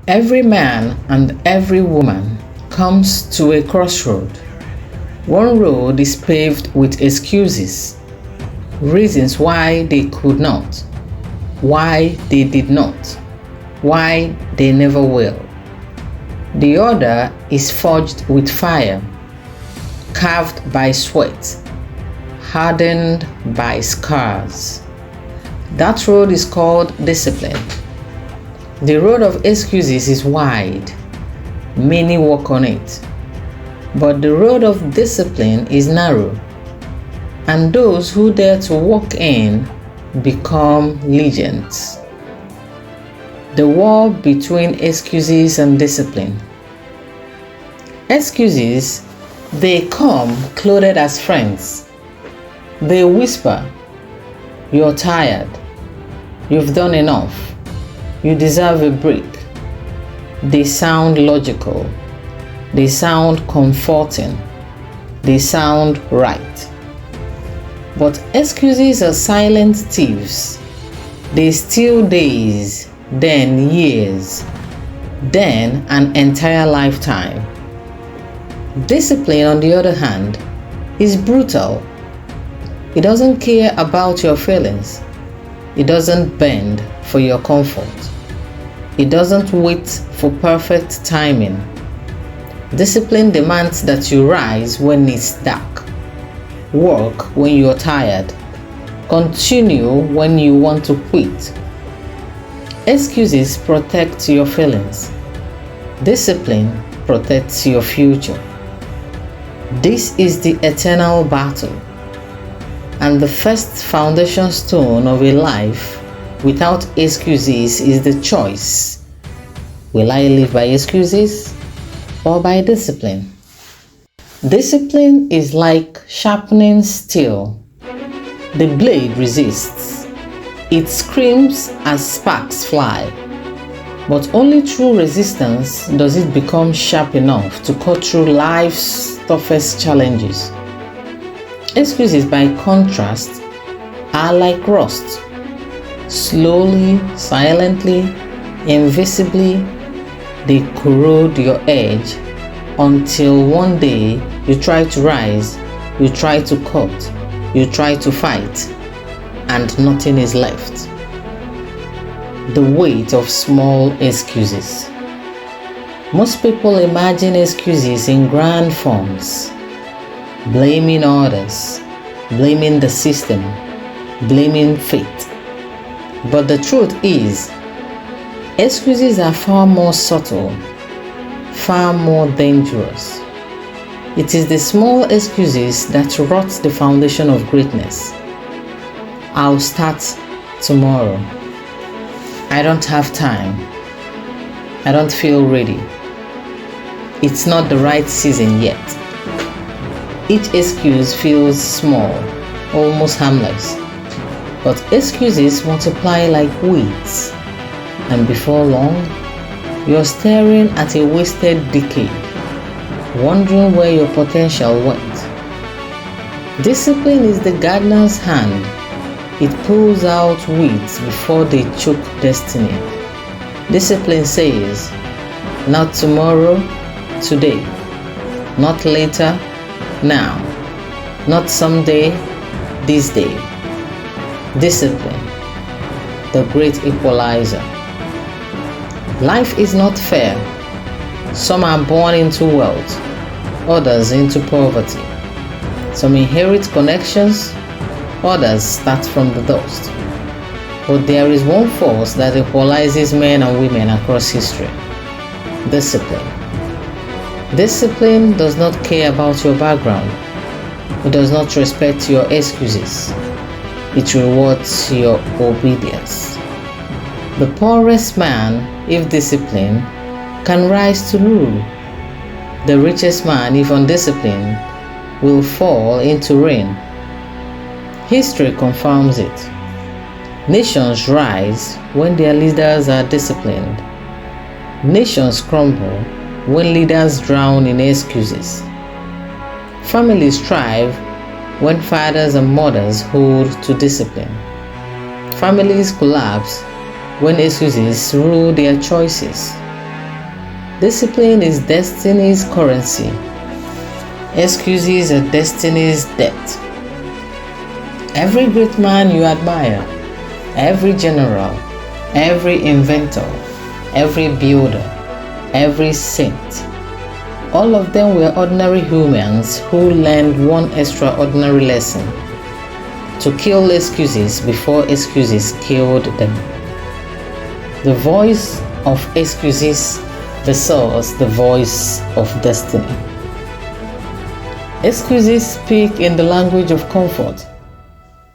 Every man and every woman comes to a crossroad. One road is paved with excuses, reasons why they could not, why they did not, why they never will. The other is forged with fire, carved by sweat, hardened by scars. That road is called discipline. The road of excuses is wide. Many walk on it. But the road of discipline is narrow, and those who dare to walk in become legends. The war between excuses and discipline. Excuses, they come clothed as friends. They whisper, "You're tired. You've done enough. You deserve a break." They sound logical. They sound comforting. They sound right. But excuses are silent thieves. They steal days, then years, then an entire lifetime. Discipline, on the other hand, is brutal. It doesn't care about your feelings. It doesn't bend for your comfort. It doesn't wait for perfect timing. Discipline demands that you rise when it's dark, work when you're tired, continue when you want to quit. Excuses protect your feelings. Discipline protects your future. This is the eternal battle, and the first foundation stone of a life without excuses is the choice. Will I live by excuses or by discipline? Discipline is like sharpening steel. The blade resists. It screams as sparks fly. But only through resistance does it become sharp enough to cut through life's toughest challenges. Excuses, by contrast, are like rust. Slowly, silently, invisibly, they corrode your edge until one day you try to rise, you try to cut, you try to fight, and nothing is left. The weight of small excuses. Most people imagine excuses in grand forms, blaming others, blaming the system, blaming fate. But the truth is, excuses are far more subtle, far more dangerous. It is the small excuses that rot the foundation of greatness. I'll start tomorrow. I don't have time. I don't feel ready. It's not the right season yet. Each excuse feels small, almost harmless. But excuses multiply like weeds, and before long, you're staring at a wasted decade, wondering where your potential went. Discipline is the gardener's hand. It pulls out weeds before they choke destiny. Discipline says, not tomorrow, today. Not later, now. Not someday, this day. Discipline, the great equalizer. Life is not fair. Some are born into wealth, others into poverty. Some inherit connections, others start from the dust. But there is one force that equalizes men and women across history: discipline. Discipline does not care about your background. It does not respect your excuses. It rewards your obedience. The poorest man, if disciplined, can rise to rule. The richest man, if undisciplined, will fall into ruin. History confirms it. Nations rise when their leaders are disciplined. Nations crumble when leaders drown in excuses. Families thrive when fathers and mothers hold to discipline. Families collapse when excuses rule their choices. Discipline is destiny's currency. Excuses are destiny's debt. Every great man you admire, every general, every inventor, every builder, every saint, all of them were ordinary humans who learned one extraordinary lesson: to kill excuses before excuses killed them. The voice of excuses versus the voice of destiny. Excuses speak in the language of comfort.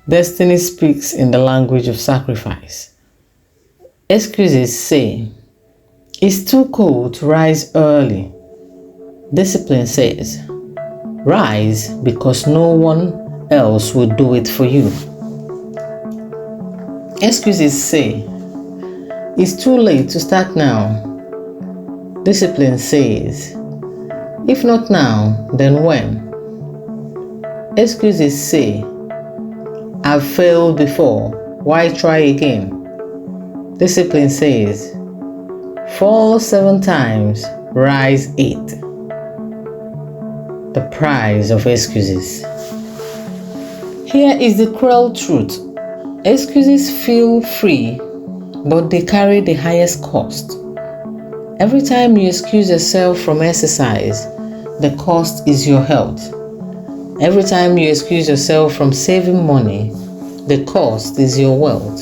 Destiny speaks in the language of sacrifice. Excuses say, "It's too cold to rise early." Discipline says, "Rise because no one else will do it for you." Excuses say, "It's too late to start now." Discipline says, "If not now, then when?" Excuses say, "I've failed before, why try again?" Discipline says, "Fall 7 times, rise 8. The price of excuses. Here is the cruel truth. Excuses feel free, but they carry the highest cost. Every time you excuse yourself from exercise, the cost is your health. Every time you excuse yourself from saving money, the cost is your wealth.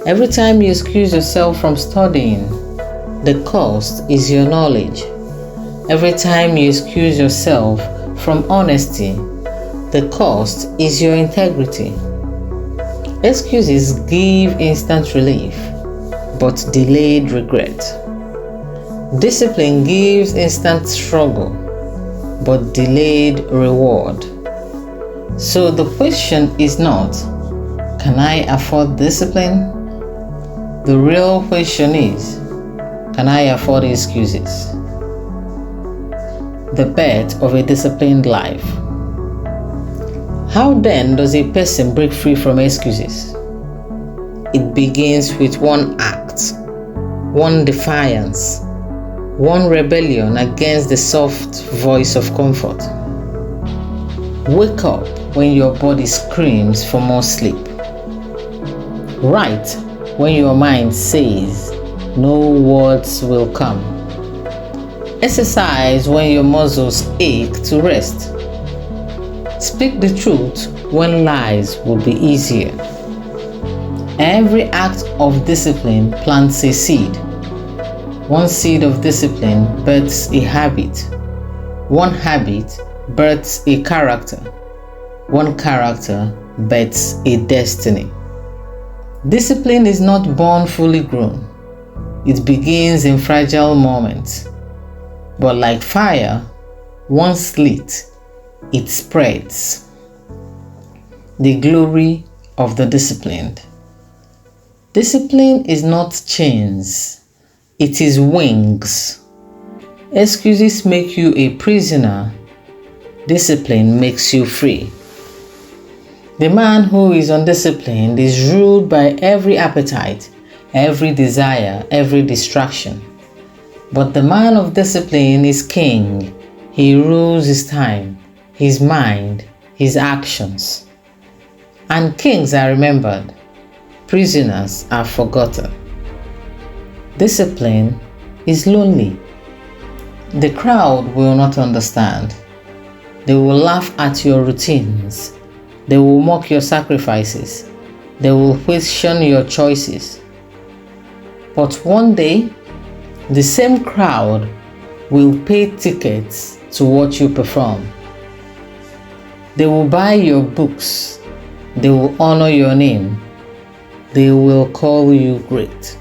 Every time you excuse yourself from studying, the cost is your knowledge. Every time you excuse yourself from honesty, the cost is your integrity. Excuses give instant relief, but delayed regret. Discipline gives instant struggle, but delayed reward. So the question is not, can I afford discipline? The real question is, can I afford excuses? The bet of a disciplined life. How then does a person break free from excuses? It begins with one act, one defiance, one rebellion against the soft voice of comfort. Wake up when your body screams for more sleep. Write when your mind says no words will come. Exercise when your muscles ache to rest. Speak the truth when lies will be easier. Every act of discipline plants a seed. One seed of discipline births a habit. One habit births a character. One character births a destiny. Discipline is not born fully grown. It begins in fragile moments. But like fire, once lit, it spreads. The glory of the disciplined. Discipline is not chains, it is wings. Excuses make you a prisoner. Discipline makes you free. The man who is undisciplined is ruled by every appetite, every desire, every distraction. But the man of discipline is king. He rules his time, his mind, his actions. And kings are remembered. Prisoners are forgotten. Discipline is lonely. The crowd will not understand. They will laugh at your routines. They will mock your sacrifices. They will question your choices. But one day, the same crowd will pay tickets to watch you perform. They will buy your books. They will honor your name. They will call you great.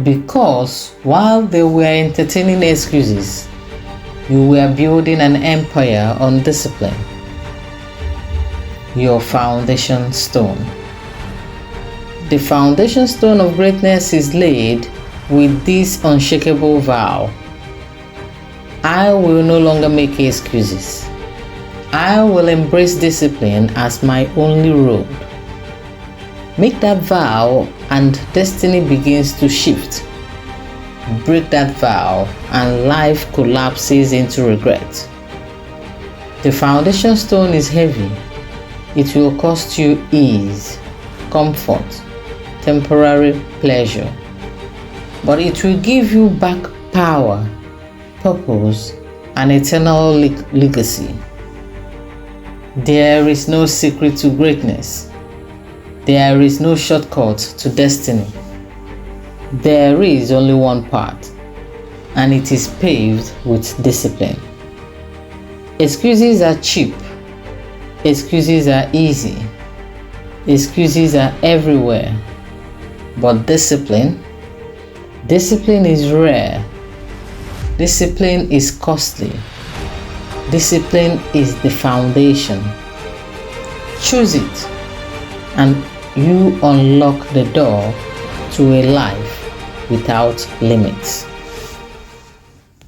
Because while they were entertaining excuses, you were building an empire on discipline. Your foundation stone. The foundation stone of greatness is laid with this unshakable vow: I will no longer make excuses. I will embrace discipline as my only road. Make that vow and destiny begins to shift. break that vow, and life collapses into regret. The foundation stone is heavy. It will cost you ease, comfort, temporary pleasure, but it will give you back power, purpose, and eternal legacy. There is no secret to greatness. There is no shortcut to destiny. There is only one path, and it is paved with discipline. Excuses are cheap. Excuses are easy. Excuses are everywhere. But discipline is rare. Discipline is costly. Discipline is the foundation. Choose it, and you unlock the door to a life without limits.